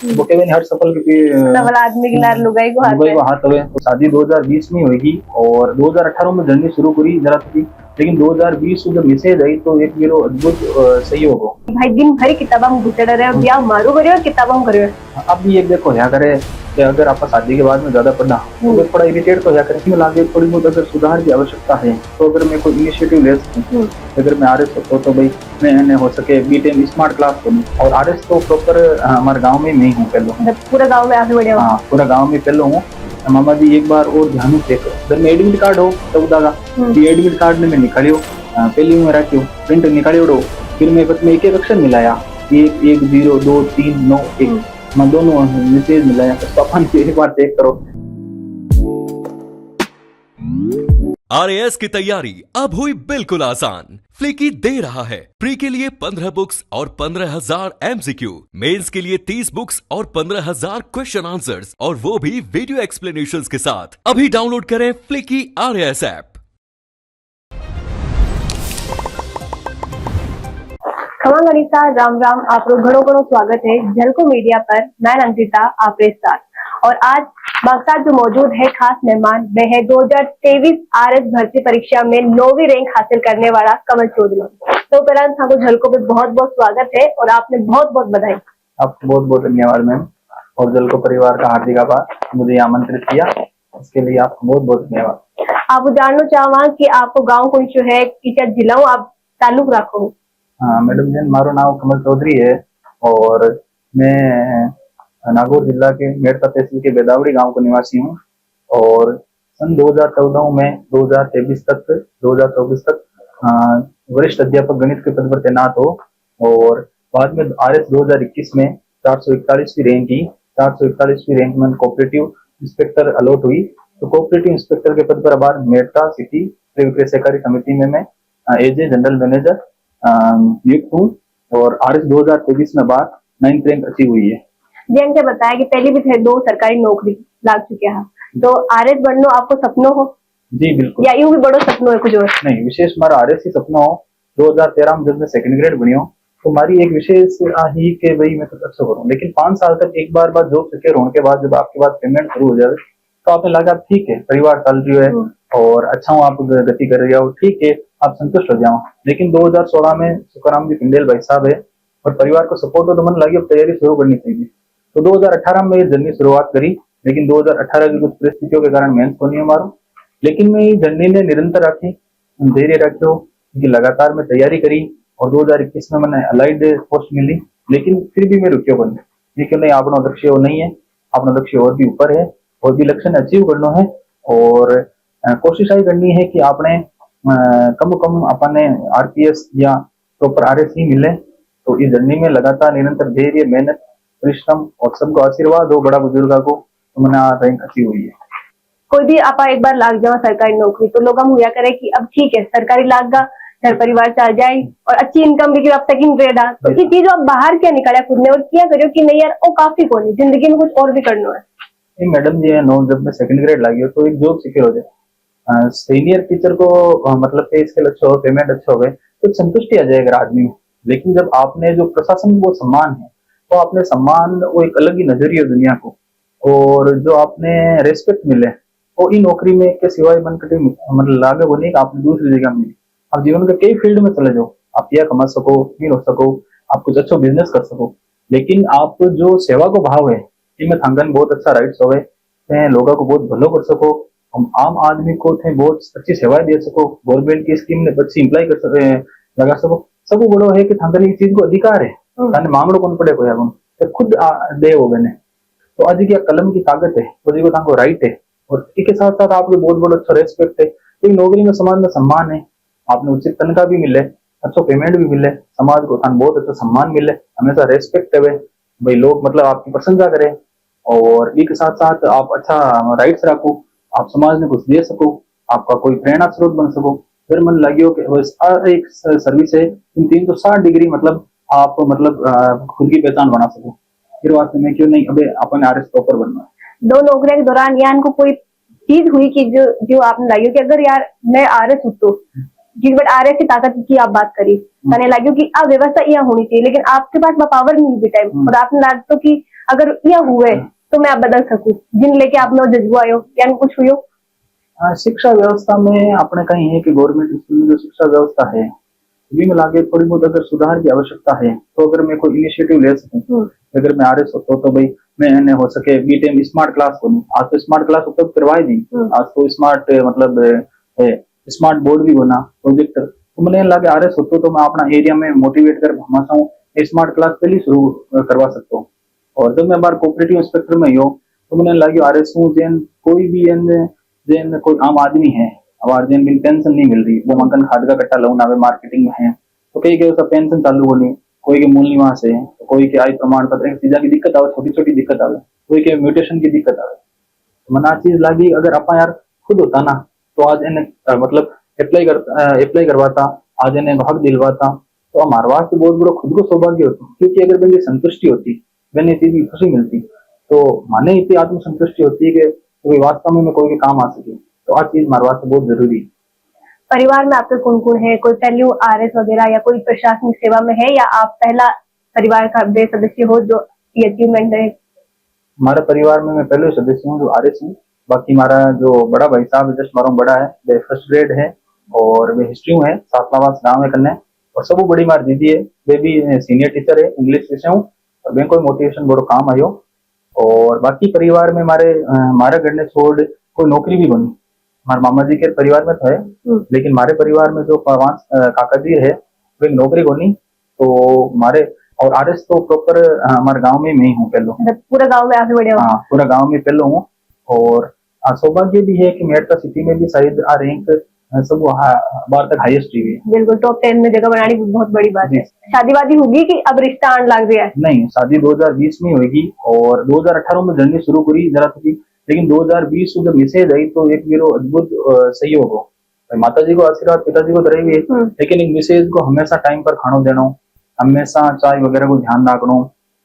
वो कहवे हर सफल सफल आदमी के लार लुगाई को हाथ हवे। तो शादी 2020 में होगी और 2018 में जर्नी शुरू करी जरा थी, लेकिन 2020 जब मैसेज आई तो एक मेरो अद्भुत सहयोग हो भाई। दिन भर किताबा में घुसड़े रहे, ब्याह मारू करियो किताबा में करियो। अब भी एक देखो क्या करे कि अगर आप शादी के बाद में ज्यादा पढ़ना तो थोड़ा इरिटेट तो क्या करे, इसमें लागे थोड़ी बहुत अगर सुधार की आवश्यकता है तो अगर मैं कोई इनिशिएटिव ले सकूँ, अगर मैं आरएस होता तो भाई मैं हो सके B10 स्मार्ट क्लास करूँ। और आरएस तो प्रॉपर हमारे गाँव में नहीं हूँ पहले, पूरा गाँव में आगे बढ़े। हाँ पूरा गाँव में पहले हूँ। मामा जी एक बार और ध्यान से देखो, अगर मैं एडमिट कार्ड हो तब दादा एडमिट कार्ड ने मैं निकालियो पहली में रखियो प्रिंट निकालियो, फिर मैं बस में एक अक्षर मिलाया 1 1 0 2 3 9 1 मैं दोनों मैसेज मिलाया। तो अपन एक बार चेक करो। आरएएस की तैयारी अब हुई बिल्कुल आसान। फ्लिकी दे रहा है प्री के लिए 15 बुक्स और 15,000 एमसीक्यू, मेंस के लिए 30 बुक्स और 15,000 क्वेश्चन आंसर्स, और वो भी वीडियो एक्सप्लेनेशंस के साथ। अभी डाउनलोड करें फ्लिकी आरएएस ऐप। खमा गणिता राम राम, आप घणो घणो स्वागत है झलको मीडिया पर। मैं अंकिता आपरे साथ। और आज हमारे साथ जो मौजूद है खास मेहमान, वह है 2023 आरएस भर्ती परीक्षा में 9वीं रैंक हासिल करने वाला कमल चौधरी। तो पहला आपको झलको पे बहुत बहुत स्वागत है और आपने बहुत बहुत बधाई। आपको बहुत बहुत धन्यवाद मैम, और झलको परिवार का हार्दिक आभार मुझे आमंत्रित किया, इसके लिए आपको बहुत बहुत धन्यवाद। आपको जानना चाहवा कि आपको गाँव कौन सो है, किस जिला आप ताल्लुक रखो? हाँ मैडम जी, मारो नाम कमल चौधरी है और मैं नागौर जिला के मेड़ता तहसील के बेदावड़ी गांव का निवासी हूँ। और सन 2014 में 2024 तक वरिष्ठ अध्यापक गणित के पद पर तैनात हो, और बाद में आरएस 2021 में 441वीं रैंक की। 441वीं रैंक में कोऑपरेटिव इंस्पेक्टर अलॉट हुई, तो कोऑपरेटिव इंस्पेक्टर के पद पर अब मेड़ता सिटी विक्रय सहकारी समिति में मैं एज ए जनरल मैनेजर नियुक्त हूँ। और आरएस 2023 में बाद 9th रैंक अचीव हुई है। जैन से बताया कि पहले भी थे 2 सरकारी नौकरी लाग चुके हैं, तो आरएस बनना आपको सपनों हो? जी बिल्कुल, या यूं भी बड़ो सपनों है कुछ और? नहीं, विशेष हमारा आरएस ही सपना हो। 2013 में जब मैं सेकंड ग्रेड बनी हूँ तो हमारी एक विशेष ही कि भाई मैं कुछ अच्छा करूँ, लेकिन 5 साल तक एक बार जॉब सिक्योर होने के बाद जब आपके पास पेमेंट शुरू हो जाए तो आपने लगा ठीक है परिवार चल रही है और अच्छा हूँ, आप गति कर रही हो, ठीक है आप संतुष्ट हो जाओ। लेकिन 2016 में सुखराम जी पिंडेल भाई साहब है और परिवार को सपोर्ट हो तो मन लगी अब तैयारी शुरू करनी चाहिए। तो 2018 में ये जर्नी शुरुआत करी, लेकिन 2018 की कुछ परिस्थितियों के कारण मेहनत को नहीं हमारा, लेकिन मैं ये जर्नी ने निरंतर रखी, धैर्य रखो, लगातार मैं तैयारी करी और 2021 में मैंने अलाइड पोस्ट मिली, लेकिन फिर भी मैं रुकियो बन ये क्यों नहीं, अपना लक्ष्य वो नहीं है, अपना लक्ष्य और भी ऊपर है, और भी लक्ष्य अचीव करना है। और कोशिश यही करनी है कि आपने कम अपने आरपीएस या प्रॉपर आरएस ही मिले। तो इस जर्नी में लगातार निरंतर धैर्य मेहनत परिश्रम और सबको आशीर्वाद हो बड़ा बुजुर्गा को, तो मैंने रैंक अच्छी हुई है। कोई भी आप एक बार लाग जाओ सरकारी नौकरी तो लोग हम हुआ करे कि अब ठीक है सरकारी लाग गा, घर परिवार चल जाए और अच्छी इनकम भी आप सेकंड ग्रेड आ, तो ये चीज आप बाहर क्या निकाला खुद ने और क्या करो कि नहीं यार वो काफी कौन है, जिंदगी में कुछ और भी करना है? मैडम जी नो, जब मैं सेकंड ग्रेड लागी तो एक जॉब सिक्योर हो जाए, सीनियर टीचर को मतलब पे स्केल अच्छा हो, पेमेंट अच्छा हो गए तो संतुष्टि आ जाएगा आदमी में। लेकिन जब आपने जो प्रशासन को सम्मान है तो आपने सम्मान वो एक अलग ही नजरिया दुनिया को, और जो आपने रेस्पेक्ट मिले वो इन नौकरी में के सिवाय मन कटे मतलब लागे वो नहीं कि आपने दूसरी जगह मिली। आप जीवन के कई फील्ड में चले जाओ, आप यह कमा सको, अमीर हो सको, आप कुछ अच्छा बिजनेस कर सको, लेकिन आप जो सेवा को भाव है इनमें थांगन बहुत अच्छा राइट्स हो गए, लोगों को बहुत भलो कर सको, हम आम आदमी को थे बहुत अच्छी सेवाएं दे सको, गवर्नमेंट की स्कीम ने बच्ची इम्प्लाई कर सके लगा सको, सब बड़ो है कि थांगन इस चीज को अधिकार है, थाने मांगड़ो कौन पड़े कोई हम खुद दे वो बने। तो आज की कलम की ताकत है, वो जी को राइट है, और इसके साथ साथ आपको बहुत बड़ा अच्छा रेस्पेक्ट है। तो नौकरी में समाज में सम्मान है, आपने उचित तनख्वाह भी मिले, अच्छा पेमेंट भी मिले, समाज को बहुत अच्छा सम्मान मिले, हमेशा रेस्पेक्ट है भाई, लोग मतलब आपकी प्रशंसा करें, और इसके साथ साथ आप अच्छा राइट्स रखो, आप समाज में कुछ दे सको, आपका कोई प्रेरणा स्रोत बन सको। फिर मन लगियो कि एक सर्विस है 360 डिग्री मतलब आप मतलब खुद की पहचान बना सको, फिर वास्ते में क्यों नहीं अबे अपन आरएस टॉपर बनना है। 2 नौकरियों के दौरान यार को कोई चीज हुई कि जो आपने लगी कि अगर यार मैं आरएस हूँ तो जी, बट आरएस की ताकत की आप बात करी, मैंने लगी कि अब व्यवस्था यहाँ होनी चाहिए, लेकिन आपके पास पावर नहीं भी टाइम, और आपने लगा तो कि अगर या हुए तो मैं आप बदल सकूं, जिन लेके आप में वो जज्बो आयो या कुछ हुयो? शिक्षा व्यवस्था में आपने कही है कि गवर्नमेंट स्कूल में जो शिक्षा व्यवस्था है भी में लागे थोड़ी बहुत अगर सुधार की आवश्यकता है, तो अगर मैं कोई इनिशिएटिव ले सकूं, अगर मैं आरएस होता तो भाई मैं हो सके बीटेम स्मार्ट क्लास को आज तो स्मार्ट क्लास उपलब्ध करवाई दी, आज तो स्मार्ट मतलब स्मार्ट बोर्ड भी बना प्रोजेक्टर, तो मैंने लगे आरएस होता तो मैं अपना एरिया में मोटिवेट कर हमारा हूँ स्मार्ट क्लास पहले शुरू करवा सकता हूँ। और जब मैं बार कोऑपरेटिव इंस्पेक्टर में हो तो मैंने लगे आरएस हूँ जैन कोई भी जैन कोई आम आदमी है और जिन भी पेंशन नहीं मिल रही, वो मंकन खाद का कट्टा लाऊ ना मार्केटिंग में है, तो कई के उसका पेंशन चालू होनी, कोई के मूल निवास है, तो कोई के आय प्रमाण पत्र चीजा की दिक्कत आवे, छोटी छोटी दिक्कत आवे, कोई के म्यूटेशन की दिक्कत आवे, तो मना चीज लागी अगर अपा यार खुद होता ना तो आज इन्हें मतलब अप्लाई करवाता, आज इन्हें हक दिलवाता, तो हमारे वास्ते बहुत बड़ा खुद को सौभाग्य होता, क्योंकि अगर बंदी संतुष्टि होती, बंदी चीज की खुशी मिलती, तो माने इतनी आत्मसंतुष्टि होती है कि वास्तव में कोई के काम आ सके, तो आज चीज हमारे वास्ते बहुत जरूरी है। परिवार में आपके कौन कौन है? कोई पहले आरएस वगैरह या कोई प्रशासनिक सेवा में है, या आप पहला परिवार का सदस्य हो जो ये अचीवमेंट है? हमारे परिवार में मैं पहले सदस्य हूँ जो आरएस हूँ, बाकी हमारा जो बड़ा भाई साहब है जस्ट मारो बड़ा है, वे फर्स्ट ग्रेड है और वे हिस्ट्री में है, सातलावास गाँव है कन्ने, और सब बड़ी मार दीदी है, वे भी सीनियर टीचर है, इंग्लिश विषय हूँ और बैंक मोटिवेशन बड़ो काम आयो। और बाकी परिवार में हमारे घर ने छोड़ कोई नौकरी भी बनी, हमारे मामा जी के परिवार में तो है, लेकिन हमारे परिवार में जो 5 काका जी है वे नौकरी बनी, तो हमारे और आरएस तो प्रॉपर हमारे गांव में मैं ही हूँ पहलो, पूरा गांव में आगे बढ़े हो? हाँ पूरा गांव में पहलो हूँ। और सौभाग्य भी है कि मेरठ सिटी में भी शायद रैंक सब बार तक हाईएस्ट रही है। बिल्कुल टॉप 10 में जगह बनानी बहुत बड़ी बात है। शादी वादी होगी कि अब रिश्ता आने लग गया है? नहीं, शादी 2020 में होगी और 2018 में जर्नी शुरू करी जरा थी, लेकिन 2020 जब मैसेज आई तो एक मेरा अद्भुत सहयोग हो, माता जी को आशीर्वाद पिताजी को दे हुए, लेकिन एक मैसेज को हमेशा टाइम पर खानो देना, हमेशा चाय वगैरह को ध्यान रखना,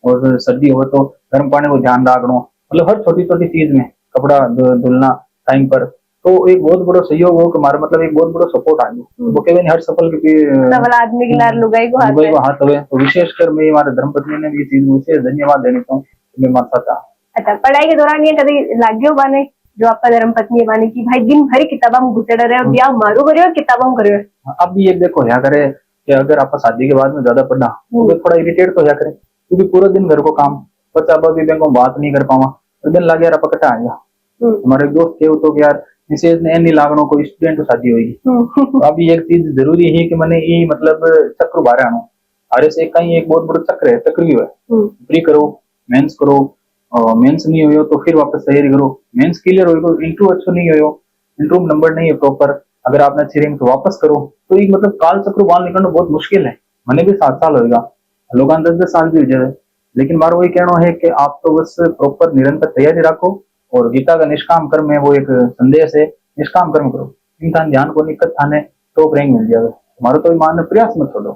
और सर्दी हो तो गर्म पानी को ध्यान रखना, मतलब हर छोटी छोटी चीज में कपड़ा धुलना टाइम पर, तो एक बहुत बड़ा सहयोग हो कि हमारा मतलब एक बहुत बड़ा सपोर्ट आ गया, वो केवल हर सफल आदमी की लार लुगाई को हाथ हुए, तो विशेषकर मैं हमारे धर्मपत्नी ने भी चीज विशेष धन्यवाद देने को मैं मानता था। अच्छा, पढ़ाई के दौरान ये कभी लाग्यो बाने जो आपका धर्मपत्नी बाने की भाई दिन भर किताबा में घुसे रहे हो, ब्याह मारो करियो किताबा में करियो? अब भी एक देखो क्या करे कि अगर आप शादी के बाद में ज्यादा पढ़ा तो थोड़ा इरिटेट तो क्या करे, क्योंकि पूरा दिन घर को काम, बच्चा अभी बैंक में बात नहीं कर पावा, तो दिन लगे यार आप कटा आएगा। हमारे दोस्त के तो यार विशेष ने नहीं लागनो कोई स्टूडेंट शादी होगी, तो अभी एक चीज जरूरी है कि मैंने ये मतलब चक्र बारे आनो, अरे से कहीं एक बहुत बड़ा चक्र है, चक्र है, प्री करो, मेंस करो, मेंस नहीं हो तो फिर वापस तैयारी करो, मेंस क्लियर हो तो इंटरव्यू अच्छा नहीं हो, इंटरव्यू नंबर नहीं है प्रॉपर, अगर आपने अच्छी रैंक तो वापस करो, तो एक मतलब काल चक्र बाहर निकलना बहुत मुश्किल है। मैंने भी 7 साल होगा, लोग 10-10 साल भी हो जाए, लेकिन मारो वही कहना है कि आप तो बस प्रॉपर निरंतर तैयारी रखो, और गीता का निष्काम कर्म है वो एक संदेश है, निष्काम कर्म करो, इंसान ध्यान को निकट थाने तो रैंक मिल जाएगा, तुम्हारा तो मान प्रयास मत छोड़ो।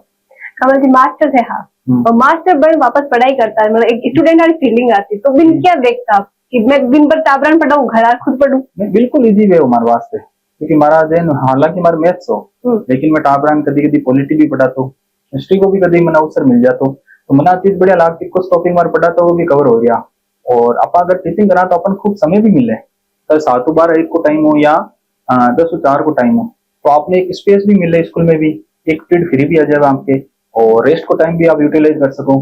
कमल जी मास्टर है, हाँ, और मास्टर बन वापस पढ़ाई करता है, मतलब एक स्टूडेंट वाली फीलिंग आती, तो बिन क्या देखता आप कि मैं दिन भर ताबरान पढ़ाऊं, घर खुद पढ़ूं? बिल्कुल इजी वे हमारे वास्ते, क्योंकि हमारा दिन हालांकि हमारे मैथ्स हो, लेकिन मैं ताबरान कभी कभी पॉलिटी भी पढ़ाता हूँ, हिस्ट्री को भी कभी मैंने अवसर मिल जाता हूँ, तो मना चीज बढ़िया लागती, कुछ टॉपिक मार पढ़ाता वो भी कवर हो गया, और आप अगर टीचिंग करा तो अपन खूब समय भी मिले, तो 7-12 को टाइम हो या 10-4 को टाइम हो, तो आपने एक स्पेस भी मिले स्कूल में भी, एक पीरियड फ्री भी आ जाएगा आपके, और रेस्ट को टाइम भी आप यूटिलाइज कर सको।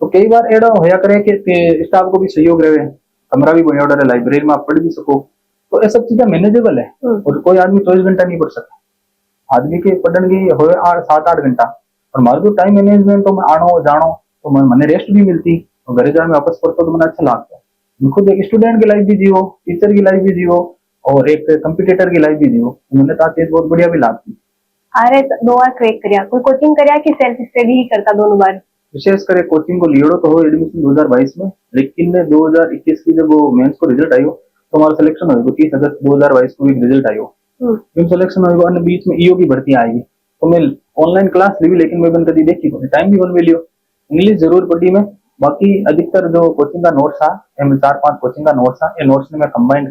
तो कई बार एडा होया करे कि स्टाफ को भी सहयोग रहे, कमरा भी बना है, लाइब्रेरी में आप पढ़ भी सको, तो ये सब चीजें मैनेजेबल है, और कोई आदमी 24 घंटा नहीं पढ़ सकता, आदमी के पढ़ने की हो 7-8 घंटा, और हमारा जो टाइम मैनेजमेंट तो मैं आनो जानो तो मैंने रेस्ट भी मिलती, और घर जाने में वापस पढ़ता तो मैंने अच्छा लगता है। खुद एक स्टूडेंट की लाइफ भी जियो, टीचर की लाइफ भी जियो, और एक कंप्यूटर की लाइफ भी जियो, मैंने तो चीज बहुत बढ़िया भी लागती। अरे 2 बार क्रैक करिया, कोई कोचिंग करिया कि सेल्फ स्टडी ही करता दोनों बार? विशेष करे कोचिंग को लियो तो हो एडमिशन 2022 में, लेकिन 2021 की जब वो मेंस को रिजल्ट आयो तो हमारा सिलेक्शन हो 30 अगस्त 2022 को भी रिजल्ट आयो, फिर सिलेक्शन हो अन्य बीच में ईओ की भर्ती आएगी, तो मैं ऑनलाइन क्लास ली, लेकिन मैं बन कभी देखी टाइम भी बन में लियो, इंग्लिश जरूर पढ़ी मैं, बाकी अधिकतर जो कोचिंग का नोट्स था 4-5 कोचिंग का नोट्स था, ये नोट्स ने मैं कंपाइल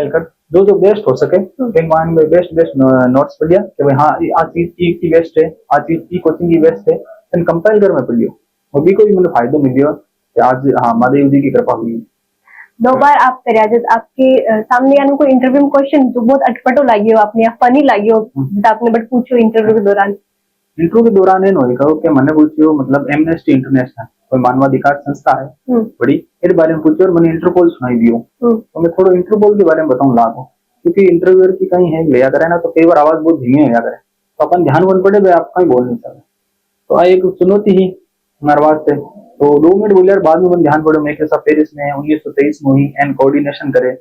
कर जो बेस्ट हो सके मान में बेस्ट नोट्स पढ़ लिया कि भाई हाँ आज चीज की बेस्ट है, आज चीज की कोचिंग की बेस्ट है, कंपाइल कर मैं पढ़ लियो, वो भी कोई मतलब फायदा मिल गया, कि आज हाँ महादेव जी की कृपा हुई। दो बार आप કર્યા છે आपके सामने यानी कोई इंटरव्यू में क्वेश्चन जो बहुत अटपटो लागियो आपने या फनी लागियो जो आपने बट पूछो इंटरव्यू के दौरान इंटरव्यू के दौरान एन होएगा कि मैंने पूछियो मतलब एमनेस्टी इंटरनेशनल कोई मानवाधिकार संस्था है बड़ी इसके बारे में पूछियो और मैंने इंटरपोल सुनाई दियो तो मैं थोड़ा इंटरपोल के बारे में बताऊं लागू क्योंकि इंटरव्यूअर की कहीं है लिया करे ना तो कई बार आवाज बहुत धीमी होया करे तो अपन ध्यान बन पड़े भाई आप कहीं बोल नहीं सकते तो आ एक चुनौती ही हमारे वास्ते तो 2 मिनट बोले यार बाद में बन ध्यान पड़ो मैं कैसा पेरिस में 1923 में हुई एंड कोऑर्डिनेशन करे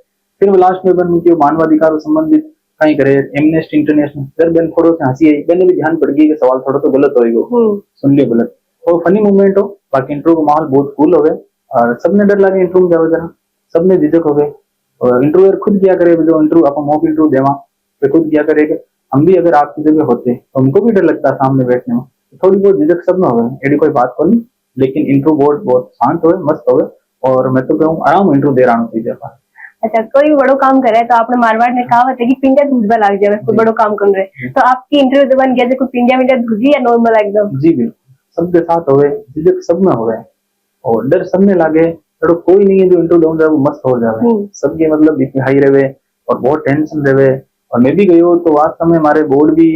फिर वो लास्ट में बन के मानवाधिकार से संबंधित कहीं करे एमनेस्टी इंटरनेशनल फिर बन थोड़ा सा हंसी आई मैंने भी ध्यान पड़ गई कि सवाल थोड़ा तो गलत होएगा सुन लियो गलत तो फनी मूवमेंट हो बाकी इंटरव्यू का माहौल बहुत कूल हो गए और सबने डर लगे इंटरव्यू में जाओ जरा सबने झिझक हो गए और इंटरव्यूअर खुद क्या करे जो इंटरव्यू आप मॉक इंटरव्यू देवा तो खुद क्या करेगा हम भी अगर आपकी जगह होते तो हमको भी डर लगता है सामने बैठने में थोड़ी बहुत झिझक सब में हो गई एडी कोई बात को नहीं लेकिन इंटरव्यू बहुत शांत हो मस्त हो और मैं तो कहूँ आराम इंटरव्यू दे रहा हूँ चीजें पर अच्छा कोई भी बड़ो काम करे तो आपने मारवाड़ ने कहा था कि पिंजा धुजबा लाग जाए कोई बड़ो काम कर रहे तो आपकी इंटरव्यू दौरान गया कोई पिंजा मिंजा धुजी या नॉर्मल एकदम जी बिल्कुल सबके साथ हो गए झिझक सब में हो गए और डर सब में लागे तो कोई नहीं है जो इंटरव्यू डाउन जाए वो मस्त हो जाए सबके मतलब बीपी हाई रहे और बहुत टेंशन रहे और मैं भी गई तो वास्तव में हमारे बोर्ड भी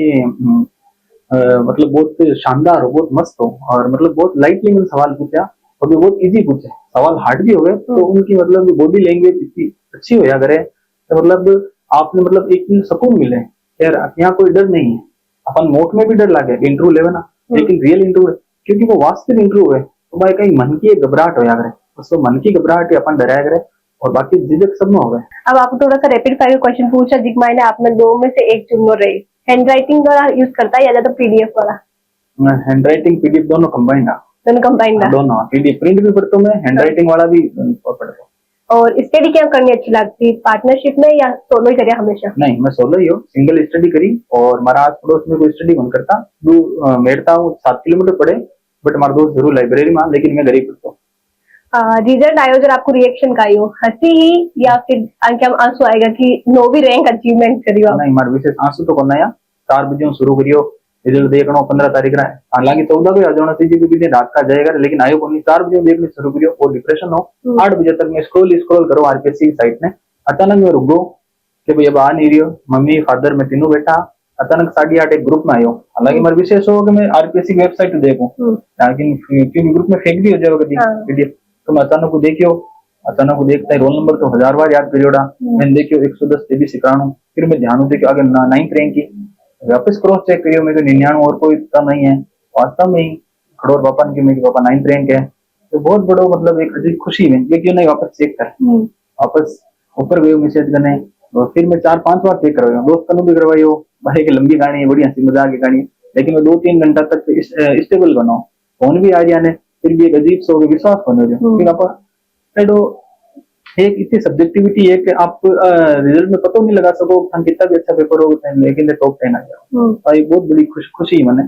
मतलब बहुत शानदार हो बहुत मस्त हो और मतलब बहुत लाइटली मैंने सवाल पूछा और भी बहुत इजी पूछे सवाल हार्ड भी हो गए तो उनकी मतलब बॉडी लैंग्वेज इतनी अच्छी होया करे तो मतलब आपने मतलब एक दिन सुकून मिले यार यहाँ कोई डर नहीं है अपन मोट में भी डर लगे इंटरव्यू लेवे ना लेकिन रियल इंटरव्यू क्योंकि वो वास्तविक इंटरव्यू है तो भाई कहीं मन की घबराहट होया करे उसको मन की घबराहट ही अपन डराया करे और बाकी झिझक सब में हो गए। अब आपको थोड़ा सा रैपिड फायर क्वेश्चन पूछा जिक मैंने आपने 2 में से एक चुनो रहे हैंड राइटिंग वाला यूज करता है या ज्यादा पीडीएफ वाला हैंड राइटिंग पीडीएफ दोनों कंबाइंड है दोनों पीडीएफ प्रिंट भी पढ़ता हूँ मैं हैंड राइटिंग वाला भी पढ़ता हूँ। और स्टडी क्या करनी अच्छी लगती पार्टनरशिप में या सोलो ही करिए हमेशा? नहीं मैं सोलो ही हूँ सिंगल स्टडी करी और हमारा आस पड़ोस में कोई स्टडी मन करता मेरता हूँ 7 किलोमीटर पड़े बट हमारा दोस्त जरूर लाइब्रेरी में लेकिन मैं घर ही पढ़ता हूँ। रिजल्ट आयो जरा आपको रिएक्शन का आयो हंसी ही या फिर क्या आंसू आएगा कि नो भी रैंक अचीवमेंट करियो? नहीं हमारे विशेष आंसू तो करना है 4 बजे शुरू करियो रिजल्ट देखना 15 तारीख रहा है हालांकि 14 को आ जाना चाहिए क्योंकि रात का जाएगा लेकिन आयो को नहीं 4 बजे देखने शुरू करियो और डिप्रेशन हो 8 बजे तक मैं स्क्रॉल करो आरपीएससी साइट में अचानक मैं रुक गो कि भाई अब आ नहीं रही हो मम्मी फादर मैं तीनों बैठा अचानक 8:30 एक ग्रुप में आयो हालांकि मेरा विशेष हो कि मैं आरपीएससी की वेबसाइट देखूं लेकिन क्योंकि ग्रुप में फेंक भी हो जाएगा पीडीएफ तो मैं अचानक को देखियो अचानक को देखता है रोल नंबर तो 1000 बार याद करियोड़ा मैंने देखियो 110 तेबीस इक्यानवे फिर मैं ध्यान देखियो आगे 9th रैंक की वापस क्रॉस चेक करियो मेरे 99 और कोई इतना नहीं है वास्तव में ही खड़ोर पापा की मेरे पापा 9th रैंक है तो बहुत बड़ो मतलब एक अजीब खुशी में ये क्यों नहीं वापस चेक कर वापस ऊपर गयो मैसेज करने और फिर मैं 4-5 बार चेक करवाया दोस्त भी करवाइयो भाई की लंबी कहानी है बड़ी हंसी मजाक की कहानी लेकिन मैं 2-3 घंटा तक स्टेबल बनाओ फोन भी आ जाने फिर भी एक अजीब सा विश्वास बने जो फिर आप एक इतनी सब्जेक्टिविटी है कि आप रिजल्ट में पता नहीं लगा सको हम कितना भी अच्छा पेपर हो लेकिन टॉप 10 आ जाओ एक बहुत बड़ी खुशी मैंने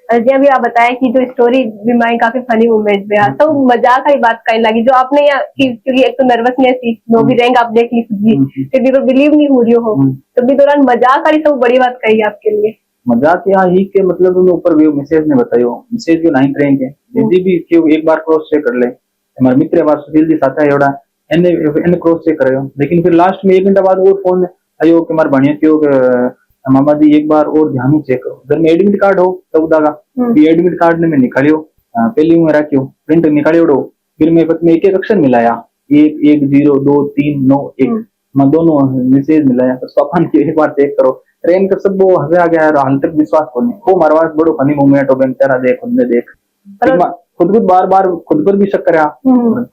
जी अभी आप बताया कि जो स्टोरी भी माई काफी फनी मोमेंट में तो मजाक की बात कहीं लगी जो आपने क्योंकि एक तो नर्वसनेस थी नो भी रैंक आप देख ली खुद भी फिर भी बिलीव नहीं हो रही हो तो भी दौरान मजाक वाली सब बड़ी बात कही आपके लिए मजाक यहाँ ही के मतलब मैं ऊपर व्यू मैसेज ने बतायो मैसेज जो 9th रैंक है यदि भी क्यों एक बार क्रॉस चेक कर ले हमारे मित्र बार सुशील जी साथ है एवड़ा एने क्रॉस चेक करायो लेकिन फिर लास्ट में 1 घंटा बाद वो फोन आयो कि हमारे भणिया क्यों मामा जी एक बार और ध्यान ही चेक करो घर में एडमिट कार्ड हो तब दागा एडमिट कार्ड ने मैं निकालियो पहली में रखियो प्रिंट निकालियो फिर मैं एक एक अक्षर मिलाया 1 1 0 2 3 9 1 मैं दोनों मैसेज मिलाया तो स्वपन की एक बार चेक करो ट्रेन का सब वो हंसे आ गया है हाल तक विश्वास को नहीं वो हमारे पास बड़ो फनी मोमेंट हो गया तेरा देख खुद ने देख खुद बार खुद पर भी शक करा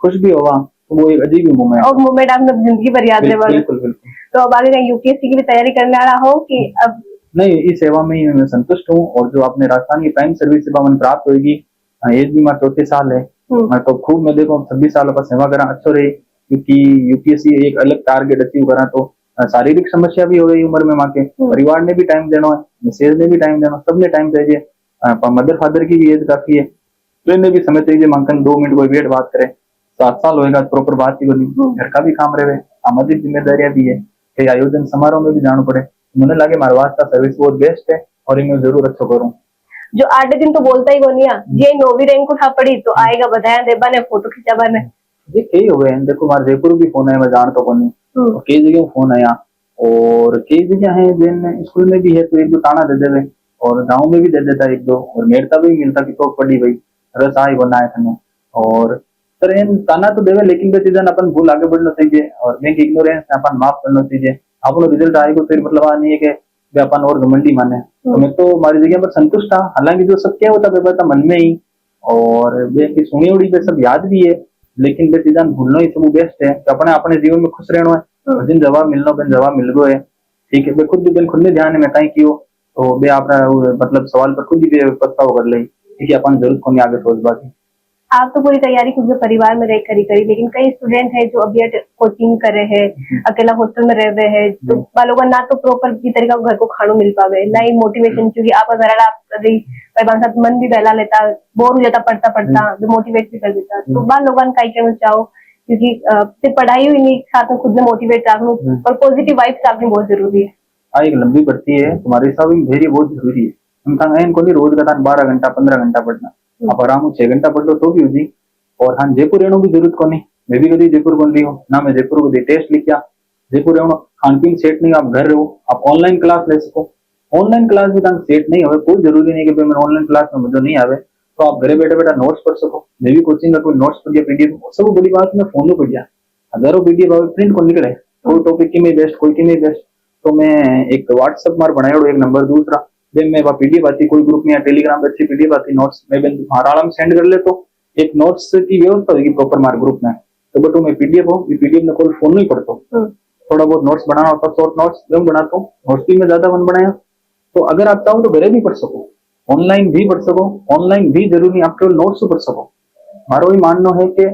खुश भी हुआ तो वो एक अजीब मोमेंट और मोमेंट आपने जिंदगी भर याद रहे बिल्कुल बिल्कुल तो अब आगे यूपीएससी की भी तैयारी करने वाला हो कि अब नहीं इस सेवा में ही मैं संतुष्ट हूँ और जो आपने राजस्थान की प्राइम सर्विस सेवा मन प्राप्त होगी एज भी हमारा 34 साल है मैं तो खूब मैं देखो 26 सालों का सेवा करा अच्छा रही क्योंकि यूपीएससी एक अलग टारगेट अचीव करा तो शारीरिक समस्या भी हो गई उम्र में माँ के परिवार ने भी टाइम देना है मैसेज ने भी टाइम देना सबने टाइम चाहिए मदर फादर की भी एज काफी है तो इन्हें भी समय चाहिए मांगन 2 मिनट कोई वेट बात करे 7 साल होएगा प्रॉपर बात ही नहीं घर का भी काम रहे सामाजिक जिम्मेदारियां भी है कई आयोजन समारोह में भी जाना पड़े मुझे लगे हमारे वास्ता सर्विस बहुत बेस्ट है और इन्हें जरूर अच्छा करूँ। जो 8 दिन तो बोलता ही कोनी है, ये 9वीं रैंक उठा पड़ी तो आएगा बधाया दे बने फोटो खींचा बने। ये कई हो गए हैं, देखो हमारे जयपुर भी फोन है, मैं जान तो कोनी और कई जगह फोन है यहाँ, और कई जगह है जिन स्कूल में भी है तो एक दो ताना दे देवे, और गाँव में भी दे देता एक दो, और मेरता भी मिलता कि तो पड़ी भाई रस आई बनाए थे। और सर इन ताना तो देवे, लेकिन वे चीजें अपन भूल आगे बढ़ना चाहिए और बैंक इग्नोरेंस अपन माफ करना चाहिए। अपन रिजल्ट आएगा फिर मतलब आ नहीं है कि वे अपन और घमंडी माने, तो मैं तो हमारी जगह पर संतुष्ट था। हालांकि जो सब क्या होता है मन में ही, और वे की सुनी उड़ी पे सब याद भी है, लेकिन वे चीजें भूलना ही सब बेस्ट है कि अपने अपने जीवन में खुश रहना है, और जिन जवाब मिलना बिन जवाब मिल गो है, ठीक है। वे खुद भी बिन खुद में ध्यान में कहीं कियो तो वे अपना मतलब सवाल पर खुद ही पछतावा कर ले, ठीक है। अपन जरूरत को नहीं आगे सोच बाकी। आप तो पूरी तैयारी खुद के परिवार में रह करी करी, लेकिन कई स्टूडेंट हैं जो अभी कोचिंग कर रहे हैं, अकेला हॉस्टल में रह रहे हैं, तो वालों का ना तो प्रॉपर की तरीका घर को खाना मिल पावे, ना ही मोटिवेशन, क्योंकि आप अगर आप साथ मन भी बहला लेता, बोर हो जाता पढ़ता पढ़ता, जो मोटिवेट भी कर देता, तो बाल लोगों का कहना चाहो, क्योंकि सिर्फ पढ़ाई हुई नहीं, साथ में खुद में मोटिवेट रखना और पॉजिटिव वाइब्स रखनी बहुत जरूरी है। हाँ, एक लंबी भर्ती है, तुम्हारे हिसाब में भेरी बहुत जरूरी है। हम इनको नहीं रोज का 12 घंटा 15 घंटा पढ़ना, आप आराम 6 घंटा पढ़ लो तो भी हो जी। और हाँ, जयपुर रहना भी जरूरत को नहीं, मैं भी कभी जयपुर बन रही हूँ ना, मैं जयपुर को टेस्ट लिख किया, जयपुर रहना खान पीन सेट नहीं, आप घर रहो, आप ऑनलाइन क्लास ले सको, ऑनलाइन क्लास भी तक सेट नहीं हो, कोई जरूरी नहीं कि मैं ऑनलाइन क्लास में मुझे नहीं आवे, तो आप घरे बैठे बैठा नोट्स पढ़ सको। मैं भी कोचिंग का कोई नोट्स पढ़ गया, पीडीएफ, सब बड़ी बात मैं फोन में पढ़ गया, हजारों पीडीएफ प्रिंट को निकले, कोई टॉपिक की में बेस्ट, कोई की में बेस्ट, तो मैं एक व्हाट्सएप मार बनाया एक नंबर, दूसरा मैं पीडीएफ आती कोई ग्रुप में या टेलीग्राम पे अच्छी पीडीएफ आती नोट्स में आराम सेंड कर ले, तो एक नोट्स की व्यवस्था होगी प्रॉपर मार ग्रुप में, तो बटू में पीडीएफ हो, पीडीएफ में कोई फोन नहीं पढ़ता, थोड़ा बहुत नोट्स बनाना होता, शॉर्ट नोट्स जब बनाता हूँ, नोट्स भी मैं ज्यादा बन बनाया, तो अगर आप चाहो तो घरे भी पढ़ सको, ऑनलाइन भी पढ़ सको, ऑनलाइन भी जरूरी आप केवल नोट्स पढ़ सको। हमारा वही मानना है कि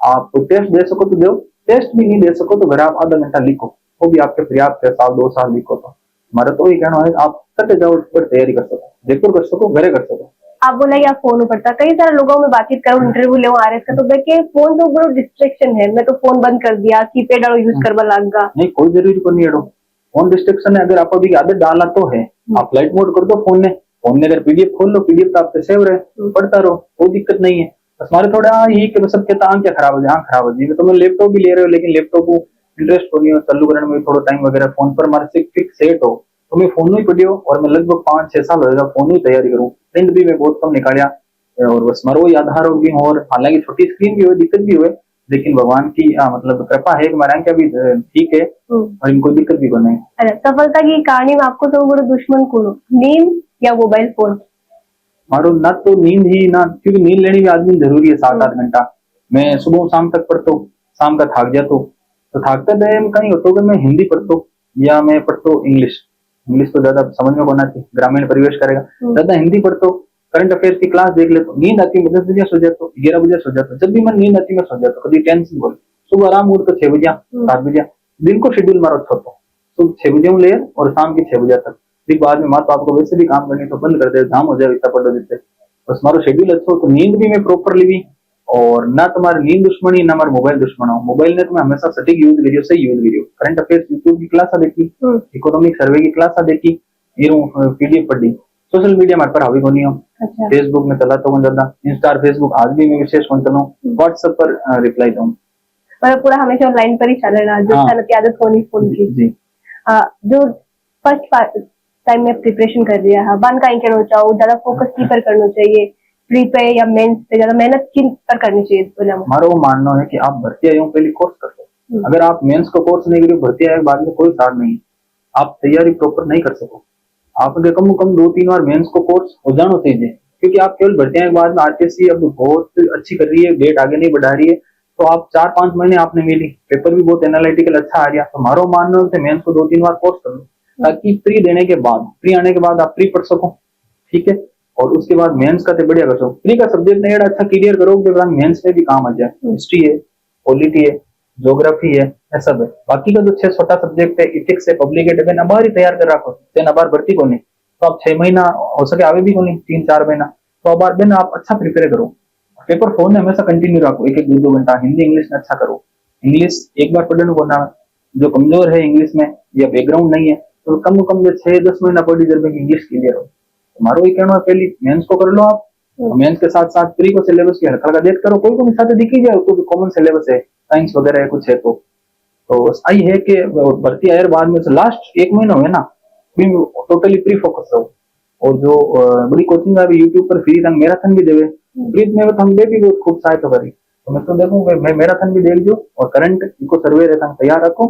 आप टेस्ट दे सको तो दो, टेस्ट भी नहीं दे सको तो घर आप आधा घंटा लिखो, वो भी आपके पर्याप्त है, 1-2 साल लिखो, तो हमारा तो वही कहना है आप सटे जाओ पर तैयारी कर सको, जयपुर कर सको, घरे कर सको। आप बोला कि आप फोन पढ़ता, कई सारे लोगों में बातचीत करूँ, इंटरव्यू ले आरएस का, तो देखे फोन तो बड़ा डिस्ट्रैक्शन है, मैं तो फोन बंद कर दिया, कीपैड और यूज करवा लग गया। नहीं, कोई जरूरी को नहीं है, फोन डिस्ट्रैक्शन है, अगर आप अभी आदत डालना तो है, आप फ्लाइट मोड कर दो फोन में अगर पीडीएफ खोल लो, पीडीएफ तो आपसे सेव रहे, पढ़ता रहो, कोई दिक्कत नहीं है। बस हमारे थोड़ा ये कि सब कहता आंख क्या खराब हो जाए, आंख खराब हो जाए, तो मैं लैपटॉप भी ले रहे हो, लेकिन लैपटॉप को इंटरेस्ट हो नहीं हो, चालू करने में थोड़ा टाइम वगैरह, फोन पर हमारे फिक्स सेट हो, तो मैं फोन में पढ़ी हो, और मैं लगभग 5-6 साल होगा फोन में तैयारी करूँ, प्रिंट भी मैं बहुत कम निकालिया, और बस मरो ही आधार होगी, और हालांकि छोटी स्क्रीन भी हुई, दिक्कत भी हुए, लेकिन भगवान की मतलब कृपा है कि हमारे क्या भी ठीक है, और इनको दिक्कत भी नहीं। अरे सफलता की कहानी में आपको तो बड़ा दुश्मन कौन, नींद या मोबाइल फोन? मारो ना तो नींद ही ना, क्योंकि नींद लेनी भी आदमी जरूरी है 7-8 घंटा। मैं सुबह शाम तक पढ़ता हूँ, शाम का थक जाता हूँ, तो थकता तो कहीं होता है मैं हिंदी पढ़ता हूँ या मैं पढ़ता हूँ इंग्लिश तो ज्यादा समझ में होना चाहिए, ग्रामीण परिवेश करेगा, ज्यादा हिंदी पढ़ता हूँ, करंट अफेयर की क्लास देख लेता हूँ, नींद आती है 10 बजे सो जाता हूँ, 11 बजे सो जाता हूँ, जब भी मैं नींद आती मैं सो जाता हूँ, कभी टेंशन बोल, सुबह आराम उठ तो 6 बजे 7 बजे, दिन को शेड्यूल मारो छोड़ता हूँ, सुबह 6 बजे ले और शाम की 6 बजे तक, फिर बाद में माँ तो आपको वैसे भी काम करनी तो बंद कर दे, जाम हो जाए इतना पढ़ो जिससे, बस हमारा शेड्यूल अच्छा हो, तो नींद भी मैं प्रॉपरली भी, और ना तुम्हारी नींद दुश्मनी ना हमारा मोबाइल दुश्मन हो। मोबाइल ने तो मैं हमेशा सटीक यूज करियो, सही यूज करियो, करंट अफेयर्स यूट्यूब की क्लास देखी, इकोनॉमिक सर्वे की क्लास देखी, पीडीएफ पढ़ी, सोशल मीडिया हमारे पर हावी को नहीं हो, फेसबुक में चलाता हूँ ज्यादा, इंस्टा फेसबुक आज भी मैं विशेष कौन चलाऊँ, व्हाट्सएप पर रिप्लाई दूँ, मतलब पूरा हमेशा ऑनलाइन पर ही चल रहा है, जो आदत होनी फोन की। जो फर्स्ट टाइम में प्रिपरेशन कर दिया है, वन का करना चाहो, ज्यादा फोकस की पर करना चाहिए, प्री पे या मेंस पे ज्यादा मेहनत किन पर करनी चाहिए? हमारा वो मानना है कि आप भर्ती आयोग पहले कोर्स कर लो, अगर आप मेंस का कोर्स नहीं करो भर्ती आयोग बाद में कोई सार नहीं, आप तैयारी प्रॉपर नहीं कर सको, आप कम से कम 2-3 बार मेंस को कोर्स हो जाना चाहिए, क्योंकि आप केवल भर्ती आयोग बाद में आरपीएससी अब बहुत अच्छी कर रही है, डेट आगे नहीं बढ़ा रही है, तो आप 4-5 महीने आपने मिली, पेपर भी बहुत एनालिटिकल अच्छा आ गया, तो हमारा मानना है मेंस को 2-3 बार कोर्स कर लो, ताकि प्री देने के बाद, प्री आने के बाद आप प्री पढ़ सको, ठीक है, और उसके बाद मेंस का तो बढ़िया कर सको, प्री का सब्जेक्ट नहीं अच्छा क्लियर करोगे तो मेंस में भी काम आ जाए, हिस्ट्री है, पॉलिटी है, ज्योग्राफी है, ऐसा है, बाकी का जो 6 छोटा सब्जेक्ट है, इथिक्स है, पब्लिक एडमिन अबार ही तैयार कर रखो, देन अबार भर्ती को नहीं, तो आप 6 महीना हो सके आवे भी को नहीं, 3-4 महीना, तो अबार देन आप अच्छा प्रिपेयर करो, पेपर फोन में हमेशा कंटिन्यू रखो, 1-1, 2-2 घंटा, हिंदी इंग्लिश में अच्छा करो, इंग्लिश एक बार पढ़ने को ना, जो कमजोर है इंग्लिश में या बैकग्राउंड नहीं है, तो कम से कम 6-10 महीना पढ़ी जब इंग्लिश क्लियर हो, मारो ये कहना है पहली मेंस को कर लो आप, मेंस के साथ साथ प्री को सिलेबस की हल्का हल्का देख करो, कोई को भी साथ दिख ही जाए, कोई कॉमन सिलेबस है साइंस वगैरह है कुछ है तो सही है कि भर्ती आयर बाद में लास्ट एक महीना हुए ना टोटली प्री फोकस रहो। और जो बड़ी कोचिंग अभी यूट्यूब पर फ्री रंग मैराथन भी देवे, फ्री में तो हम भी बहुत खूब सहायता करी, तो मैं तो देखूंगा मैं मैराथन भी देख जो और करंट इको सर्वे रहता तैयार रखो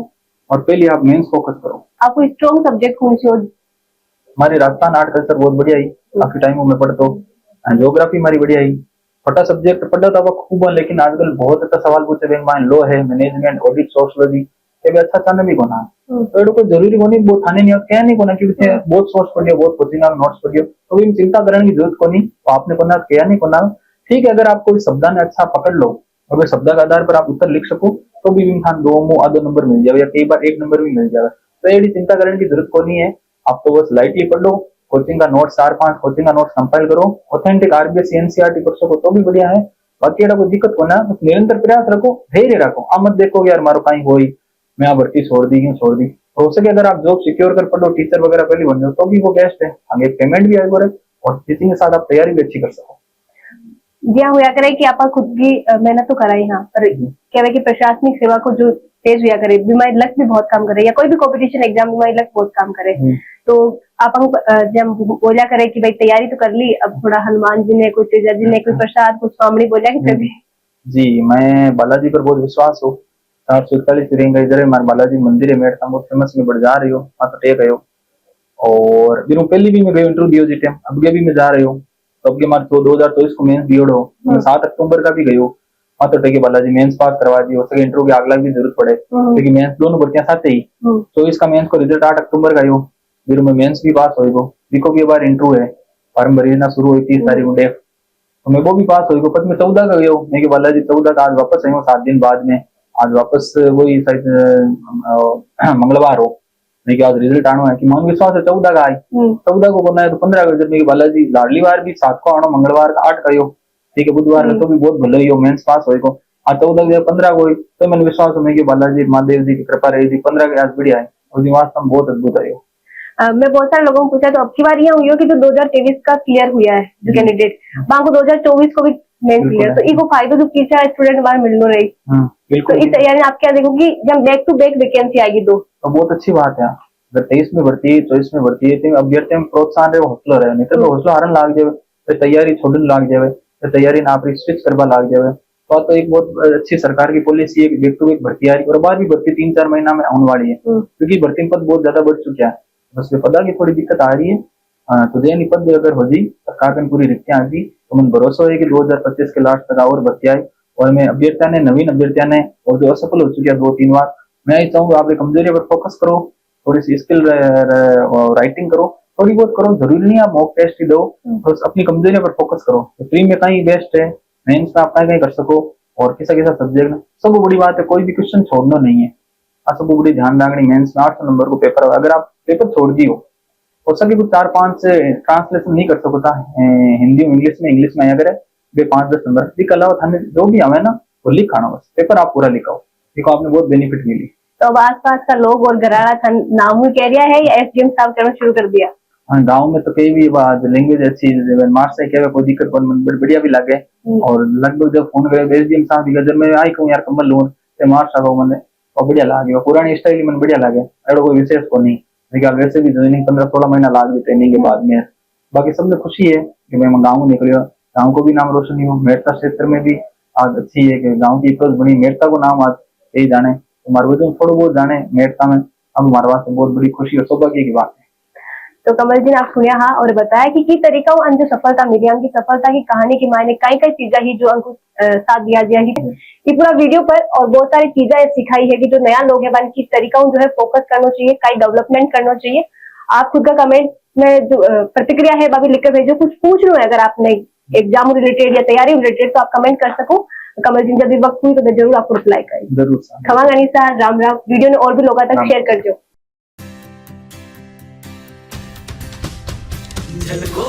और पहले आप मेंस फोकस करो। आपको स्ट्रॉन्ग सब्जेक्ट कौन सी हो? हमारी राजस्थान आर्ट कल्चर बहुत बढ़िया ही, काफी टाइम में पढ़तो, ज्योग्राफी हमारी बढ़िया ही, फटा सब्जेक्ट पढ़ा था खूब, लेकिन आजकल बहुत अच्छा सवाल पूछे बैंक में लो है मैनेजमेंट ऑडिट सोशलॉजी ये भी अच्छा चाहने भी कोना, तो ये कोई जरूरी कोनी बहुत थाने नहीं क्या नहीं कोना क्योंकि बहुत सोर्स पढ़ियो बहुत कोचिंग नोट्स पढ़ियो तो भी चिंता करने की जरूरत कोनी, तो आपने कोना क्या नहीं कोना ठीक है। अगर आपको इस शब्द ने अच्छा पकड़ लो अगर शब्द के आधार पर आप उत्तर लिख सको तो भी इंसान दो मुंह आधो नंबर मिल जाए या कई बार एक नंबर भी मिल जाए, तो ये चिंता करने की जरूरत कोनी है। आप तो बस लाइटली पढ़ लो, कोचिंग का नोट 4-5 कोचिंग का नोट कंपाइल करो, ऑथेंटिक आरबीएस एनसीईआरटी कर सको तो भी बढ़िया है, बाकी कोई दिक्कत होना बस निरंतर प्रयास रखो, धैर्य रखो, आप मत देखो यार मारो कहीं होई मैं यहाँ भर्ती छोड़ दी हो सके अगर आप जॉब सिक्योर कर पढ़ो टीचर वगैरह पहले बन जाओ तो भी वो बेस्ट है, आगे पेमेंट भी आएगा और टीचिंग के साथ आप तैयारी भी अच्छी कर सको। जी हाँ, हुआ करे कि आप खुद की मेहनत तो कराई हाँ, पर क्या कि प्रशासनिक सेवा को जो तेज हुआ करे बीमारी लक भी बहुत काम करे या कोई भी कॉम्पिटिशन एग्जाम बीमारी लक बहुत काम करे, तो आप जब बोला करे कि भाई तैयारी तो कर ली अब थोड़ा हनुमान जी ने कुछ तेजा जी ने कुछ प्रसाद कुछ स्वामी बोला कि कभी? जी मैं बालाजी पर बहुत विश्वास हो, 441 रिंग इधर है हमारे बालाजी मंदिर है मेरे बहुत फेमस में बढ़ जा रही हो तो टेक आयो और दिनों पहले भी मैं गई इंटरव्यू दियो जी टाइम अब भी मैं जा रही हूँ, तो अब हमारे 2024 को मेंस दियो हो, मैं 7 अक्टूबर का भी गई हूँ तो टेके बालाजी मेंस पास करवा दी, हो सके इंटरव्यू की अगला भी जरूरत पड़े क्योंकि मेंस दोनों भर्तियां साथ ही 24 का मेंस को रिजल्ट 8 अक्टूबर का आयो, फिर मैं मेंस भी पास हो गो, बिको भी बार इंटरव्यू है फॉर्म भरना शुरू हुई 30 तारीख को डेट, तो मैं वो भी पास हो गई, पर मैं 14 का गयो, मैं बालाजी 14 का आज वापस आई हूँ 7 दिन बाद में, आज वापस वही शायद मंगलवार हो नहीं कि आज रिजल्ट आना है कि मन विश्वास है 14 का आई 14 को करना है तो 15 का जब मेरी बालाजी लाडली बार भी 7 को आना मंगलवार का 8 का यो ठीक है बुधवार का तो भी बहुत भले हो मेंस पास हो गो, आज 14 15 को तो मैंने विश्वास है कि बालाजी महादेव जी की कृपा रही 15 के आज बढ़िया है और वास्तव बहुत अद्भुत है। मैं बहुत सारे लोगों को पूछा तो अब की बार ये हुई हो कि जो 2023 का क्लियर हुआ है जो कैंडिडेट वहां को 2024 को भी मेन क्लियर, तो इको फायदा जो पीछा स्टूडेंट बाहर मिलने रही, तो इस यानी आप क्या देखो कि जब बैक टू बैक वैकेंसी आएगी तो बहुत अच्छी बात है। अगर 23 में भर्ती 24 में भर्ती है तो अभ्यर्थी में प्रोत्साहन रहे हौसला रहे, नहीं तो हौसला हारन लाग जाए तो तैयारी छोड़ने लाग जाए तो तैयारी ना आप स्विच करवा लाग जाए, तो एक बहुत अच्छी सरकार की पॉलिसी है बैक टू बैक भर्ती आ रही है और बाद भी भर्ती 3-4 महीना में आने वाली है क्योंकि भर्ती पद बहुत ज्यादा बढ़ चुका है, बस पता की थोड़ी दिक्कत आ रही है, तो जैन पद अगर हो जी सरकार की पूरी रिक्तियां आ गई तो मन भरोसा है कि 2025 के लास्ट तक और भर्ती आई और मैं अभ्यर्थियों ने नवीन अभ्यर्थियों ने और जो असफल हो चुके हैं 2-3 बार, मैं यही चाहूंगा आप कमजोरी पर फोकस करो, थोड़ी सी स्किल राइटिंग करो, थोड़ी बहुत करो, जरूरी नहीं आप मॉक टेस्ट ही दो, बस अपनी कमजोरी पर फोकस करो, तो प्री में कहीं बेस्ट है मेंस में आप कहीं कर सको और किसा किसा सब्जेक्ट सब बड़ी बात है, कोई भी क्वेश्चन छोड़ना नहीं है, सब बड़ी ध्यान रखनी मेंस में 800 नंबर को पेपर, अगर आप पेपर छोड़ दी हो सके कुछ 4-5 से ट्रांसलेशन नहीं कर सकता हिंदी में इंग्लिश में अगर वे 5-10 नंबर लिख अलावा थाने जो भी आवे ना वो लिखाना, बस पेपर आप पूरा लिखाओ, देखो आपने बहुत बेनिफिट मिली। तो अब आसपास का लोग और गरारा था नाम ही कह रहा है या एसडीएम साहब करना शुरू कर दिया? हाँ गाँव में तो कई भी बात लैंग्वेज अच्छी मार्क्स से क्या कोई दिक्कत बढ़िया भी लगे और लगभग जब फोन करे एसडीएम साहब जब मैं आई कहूँ यार कमल लूँ मार्क्स आगो मैंने और बढ़िया लागे पुरानी स्टाइल में बढ़िया लागे एडो कोई विशेष को नहीं, लेकिन वैसे भी ज्वाइनिंग 15-16 महीना लाग गई ट्रेनिंग के बाद में, बाकी सबने खुशी है कि मैं गाँव निकलियो, गाँव को भी नाम रोशन हुआ, मेड़ता क्षेत्र में भी आज अच्छी है कि गाँव की इप्रोच बनी, मेड़ता को नाम आज यही जाने, हमारे वजन थोड़ा बहुत जाने मेड़ता में, अब हमारे वास्ते बहुत बड़ी खुशी और सौभाग्य की बात है। तो कमल जी ने आप सुनिया हाँ और बताया कि की तरीका अंजु सफलता मिली की सफलता की कहानी के मायने कई कई चीजें ही जो अंकुश साथ दिया गया कि पूरा वीडियो पर और बहुत सारी चीजें सिखाई है कि जो नया लोग है वन किस तरीका जो है फोकस करना चाहिए, कई डेवलपमेंट करना चाहिए। आप खुद का कमेंट में जो प्रतिक्रिया है वह भी लिखकर भेजो, कुछ पूछ लो अगर आपने एग्जाम रिलेटेड या तैयारी रिलेटेड तो आप कमेंट कर सको, कमल जी जब भी वक्त हुई तो मैं जरूर आपको रिप्लाई करें। जरूर खमा गनीसा राम राम, वीडियो ने और भी लोगों तक शेयर कर दो। झलको